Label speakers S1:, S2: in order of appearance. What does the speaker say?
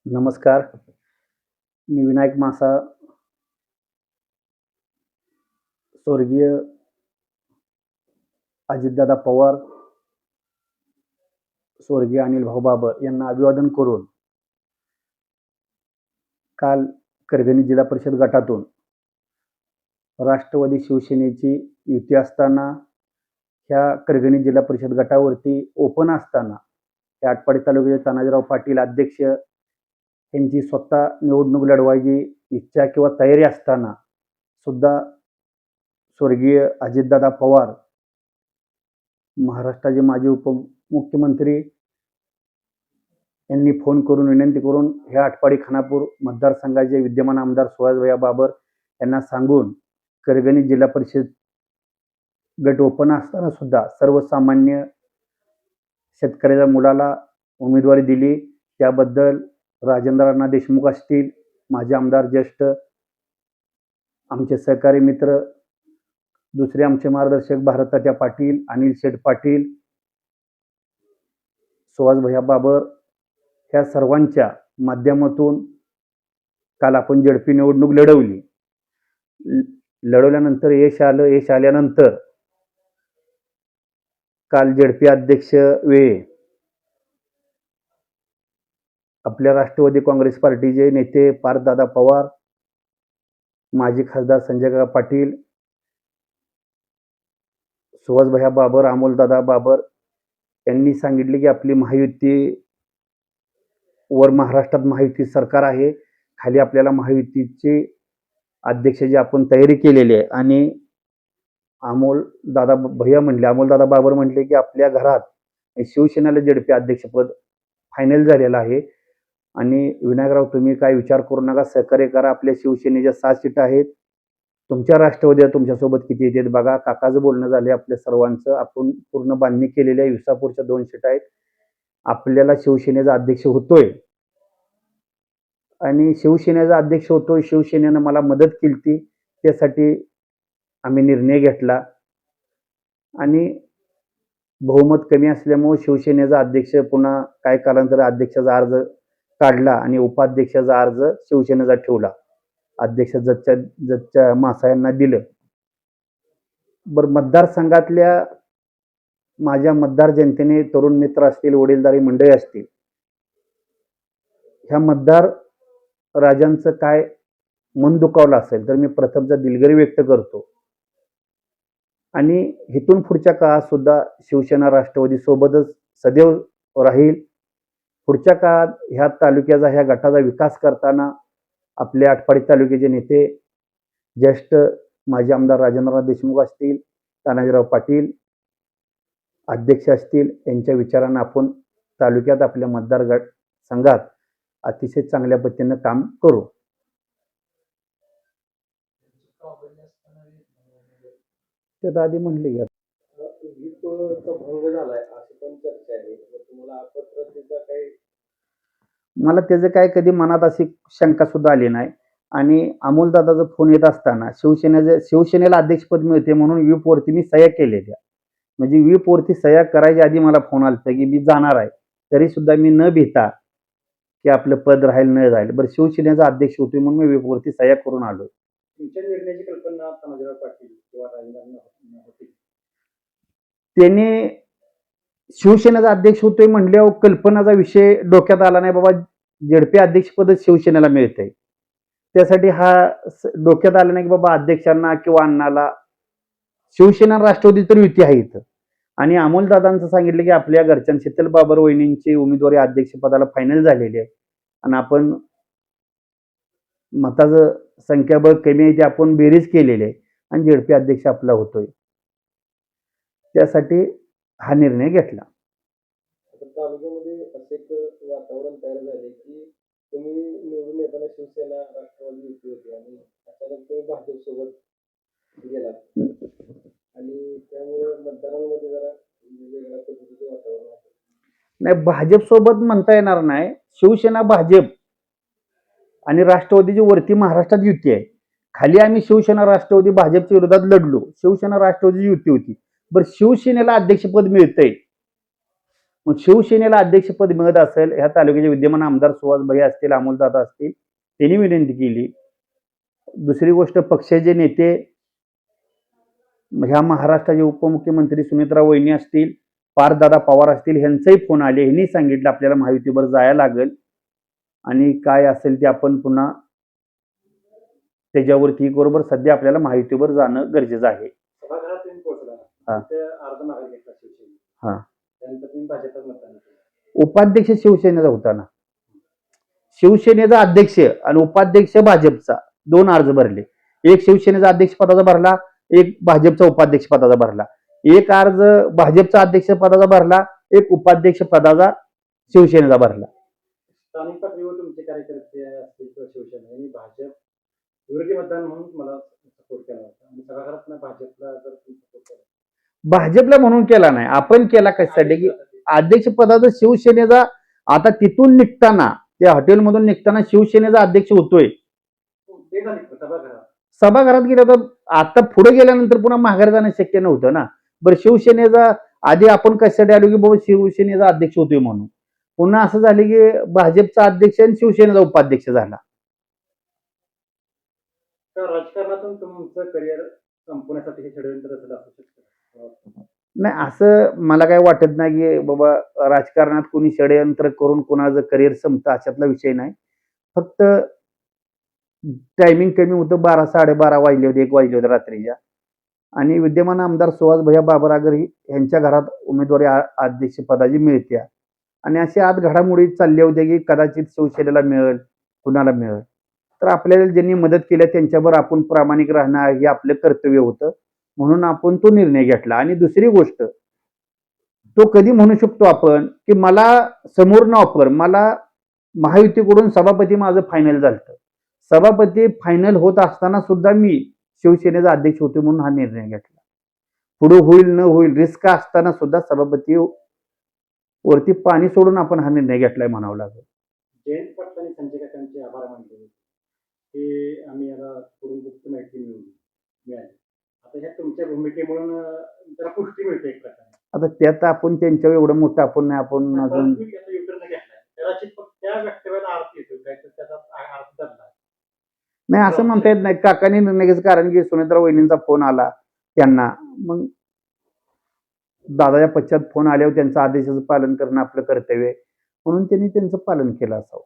S1: नमस्कार. मी विनायक मासा, स्वर्गीय अजितदादा पवार, स्वर्गीय अनिल भाऊ बाबर यांना अभिवादन करून काल करगणी जिल्हा परिषद गटातून राष्ट्रवादी शिवसेनेची युती असताना ह्या करगणी जिल्हा परिषद गटावरती ओपन असताना त्या आटपाडी तालुक्याचे तानाजीराव पाटील अध्यक्ष यांची स्वतः निवडणूक लढवायची इच्छा किंवा तयारी असताना सुद्धा स्वर्गीय अजितदादा पवार, महाराष्ट्राचे माजी उपमुख्यमंत्री यांनी फोन करून विनंती करून ह्या आटपाडी खानापूर मतदारसंघाचे विद्यमान आमदार सुहासभैया बाबर यांना सांगून करगणी जिल्हा परिषद गट ओपन असताना सुद्धा सर्वसामान्य शेतकऱ्याच्या मुलाला उमेदवारी दिली. त्याबद्दल राजेंद्र देशमुख असतील, माजी आमदार ज्येष्ठ आमचे सहकारी मित्र, दुसरे आमचे मार्गदर्शक भारततात्या पाटील, अनिल शेठ पाटील, सुहासभैया बाबर ह्या सर्वांच्या माध्यमातून काल आपण झडपी निवडणूक लढवली. लढवल्यानंतर यश आलं. यश आल्यानंतर काल झडपी अध्यक्ष वेळे आपल्या राष्ट्रवादी काँग्रेस पार्टीचे नेते पार्थदादा पवार, माजी खासदार संजय काका पाटील, सुहासभैया बाबर, अमोलदादा बाबर यांनी सांगितले की आपली महायुती वर महाराष्ट्रात महायुती सरकार आहे. खाली आपल्याला महायुतीचे अध्यक्ष जे आपण तयारी केलेली आहे आणि अमोलदादा बाबर म्हटले की आपल्या घरात शिवसेनेला झडपी अध्यक्षपद फायनल झालेलं आहे आणि विनायकराव तुम्ही काय विचार करू नका, सहकार्य करा. आपल्या शिवसेनेच्या 6 सीट आहेत, तुमच्या राष्ट्रवादीला तुमच्यासोबत किती येतात बघा. काकाचं बोलणं झाले आपल्या सर्वांचं. आपण पूर्ण बांधणी केलेल्या विसापूरच्या 2 सीट आहेत. आपल्याला शिवसेनेचा अध्यक्ष होतोय आणि शिवसेनेचा अध्यक्ष होतोय. शिवसेनेनं मला मदत केली, त्यासाठी आम्ही निर्णय घेतला आणि बहुमत कमी असल्यामुळे शिवसेनेचा अध्यक्ष पुन्हा काय कालांतर अध्यक्षाचा अर्ज काढला आणि उपाध्यक्षाचा अर्ज शिवसेनेचा ठेवला. अध्यक्ष जतच्या मासा यांना दिलं. बरं, मतदारसंघातल्या माझ्या मतदार जनतेने, तरुण मित्र असतील, वडीलधारी मंडळी असतील, ह्या मतदार राजांचं काय मन दुखावलं असेल तर मी प्रथमचा दिलगिरी व्यक्त करतो आणि इथून पुढच्या काळात सुद्धा शिवसेना राष्ट्रवादी सोबतच सदैव राहील. पुढच्या काळात ह्या तालुक्याचा, ह्या गटाचा विकास करताना आपल्या आटपाडी तालुक्याचे नेते ज्येष्ठ माजी आमदार राजेंद्र देशमुख असतील, तानाजीराव पाटील अध्यक्ष असतील, यांच्या विचारांना आपण तालुक्यात आपल्या मतदार गट संघात अतिशय चांगल्या पद्धतीनं काम करू. ते आधी म्हणले की मला त्याचं काय कधी मनात अशी शंका सुद्धा आली नाही आणि अमोलदादाचा फोन येत असताना शिवसेनेला अध्यक्षपद मिळते म्हणून व्हीपवरती मी सह्या केलेल्या, म्हणजे व्हीपवरती सह्या करायच्या आधी मला फोन आला की मी जाणार आहे, तरी सुद्धा मी न भिता की आपलं पद राहील न राहील, बरं शिवसेनेचा अध्यक्ष होतोय म्हणून मी व्हीपवरती सह्या करून आलो. तुमच्या निर्णयाची कल्पना तानाजीराव पाटील किंवा राजेंद्र होती, त्यांनी शिवसेनेचा अध्यक्ष होतोय म्हणल्यावर कल्पनाचा विषय डोक्यात आला नाही. बाबा झडपी अध्यक्षपदच शिवसेनेला मिळतंय, त्यासाठी हा डोक्यात आला नाही की बाबा अध्यक्षांना किंवा अण्णाला शिवसेना राष्ट्रवादी तर युती आहे इथं. आणि अमोलदादांचं सांगितलं की आपल्या घरच्या शीतल बाबर वहिनींची उमेदवारी अध्यक्षपदाला फायनल झालेली आहे आणि आपण मताचं संख्याबळ कमी आहे ते आपण बेरीज केलेली आहे आणि झडपी अध्यक्ष आपला होतोय, त्यासाठी हा निर्णय घेतला. तालुक्यामध्ये असे एक वातावरण तयार झाले की तुम्ही निवडून येताना शिवसेना राष्ट्रवादी युती होती आणि अचानक तुम्ही भाजप सोबत गेला आणि त्यामुळे मतदारांमध्ये जरा वेगळ्या पद्धतीचं वातावरण आहे. नाही, भाजप सोबत म्हणता येणार नाही. शिवसेना, भाजप आणि राष्ट्रवादीची वरती महाराष्ट्रात युती आहे. खाली आम्ही शिवसेना राष्ट्रवादी भाजपच्या विरोधात लढलो. शिवसेना राष्ट्रवादीची युती होती. बरं, शिवसेनेला अध्यक्षपद मिळतंय मग शिवसेनेला अध्यक्षपद मिळत असेल, ह्या तालुक्याचे विद्यमान आमदार सुहास भाई असतील, अमोलदादा असतील, त्यांनी विनंती केली. दुसरी गोष्ट, पक्षाचे नेते ह्या महाराष्ट्राचे उपमुख्यमंत्री सुनेत्रा वहिनी असतील, पार्थदादा पवार असतील, ह्यांचाही फोन आले. ह्यांनी सांगितलं आपल्याला महायुतीवर जायला लागेल आणि काय असेल ते आपण पुन्हा त्याच्यावरती बरोबर सध्या आपल्याला महायुतीवर जाणं गरजेचं आहे.
S2: सभागृहात तुम्ही पोहोचला.
S1: हा.
S2: ते अर्ज मागे घेतला शिवसेनेने.
S1: हा.
S2: त्यानंतर तुम्ही भाजपच मतदान केलं.
S1: उपाध्यक्ष शिवसेनेचा होता ना. शिवसेनेचा अध्यक्ष आणि उपाध्यक्ष भाजपचा 2 अर्ज भरले. एक शिवसेनेचा अध्यक्ष पदाचा भरला, एक भाजपचा उपाध्यक्ष पदाचा भरला. एक अर्ज भाजपचा अध्यक्ष पदाचा भरला, एक उपाध्यक्ष पदाचा शिवसेनेचा भरला.
S2: स्थानिक पातळीवर तुमचे कार्यकर्ते असतील किंवा शिवसेना यांनी भाजप विरोधी मतदान म्हणून मला सपोर्ट केला होता आणि सभागृहात भाजपला जर तुम्ही सपोर्ट केला,
S1: भाजपला म्हणून केला नाही, आपण केला कशासाठी की अध्यक्ष पदाचा शिवसेनेचा, आता तिथून निघताना त्या हॉटेलमधून निघताना शिवसेनेचा अध्यक्ष होतोय.
S2: ते झाले सभागृहात.
S1: सभागृहात गेलं तर आता पुढे गेल्यानंतर पुन्हा माघार जाणं शक्य नव्हतं ना. बरं, शिवसेनेचा आधी आपण कशासाठी आलो की बाबा शिवसेनेचा अध्यक्ष होतोय म्हणून. पुन्हा असं झालं की भाजपचा अध्यक्ष आणि शिवसेनेचा उपाध्यक्ष झाला.
S2: तर राजकारणातून तुमचं करिअर संपवण्यासाठी हे षडयंत्र असू शकतं.
S1: नाही, असं मला काही वाटत नाही की बाबा राजकारणात कोणी षडयंत्र करून कोणाचं करिअर संपतं, अशातला विषय नाही. फक्त टायमिंग कमी होतं, 12 12:30 वाजले होते, 1 वाजले होते रात्रीच्या. आणि विद्यमान आमदार सुहास भैया बाबरागर यांच्या घरात उमेदवारी अध्यक्षपदाची मिळते आणि अशी आत घडामोडी चालल्या होत्या की कदाचित शिवसेनेला मिळेल, कुणाला मिळेल. तर आपल्याला ज्यांनी मदत केली त्यांच्यावर आपण प्रामाणिक राहणं हे आपलं कर्तव्य होतं, म्हणून आपण तो निर्णय घेतला. आणि दुसरी गोष्ट, तो कधी म्हणू शकतो आपण की मला समोरनं ऑफर, मला महायुतीकडून सभापती माझं फायनल झालं, सभापती फायनल होत असताना सुद्धा मी शिवसेनेचा अध्यक्ष होतो म्हणून हा निर्णय घेतला. पुढे होईल न होईल रिस्क असताना सुद्धा सभापती वरती पाणी सोडून आपण हा निर्णय घेतलाय म्हणावं लागेल.
S2: जयंत पाटील आणि संजय काकांचे आभार मानले की आम्ही याला पूर्ण गुप्त माहिती मिळाली. आता ह्या तुमच्या भूमिकेमुळे जरा पुष्टी मिळते एक प्रकारे.
S1: आता त्यात आपण त्यांच्यावर एवढं मोठं आपण नाही, आपण अजून
S2: युटर्न घेतलाय कदाचित त्या वक्तव्याला अर्थ येतो काय तर त्याचा अर्थ दडला
S1: नाही असं म्हणता येत नाही. काकांनी निर्णय घ्यायचं कारण की सुनेत्रा वहिनींचा फोन आला त्यांना, मग दादाच्या पश्चात फोन आल्यावर त्यांचं आदेशाचं पालन करणं आपलं कर्तव्य आहे, म्हणून त्यांनी त्यांचं पालन केलं असावं.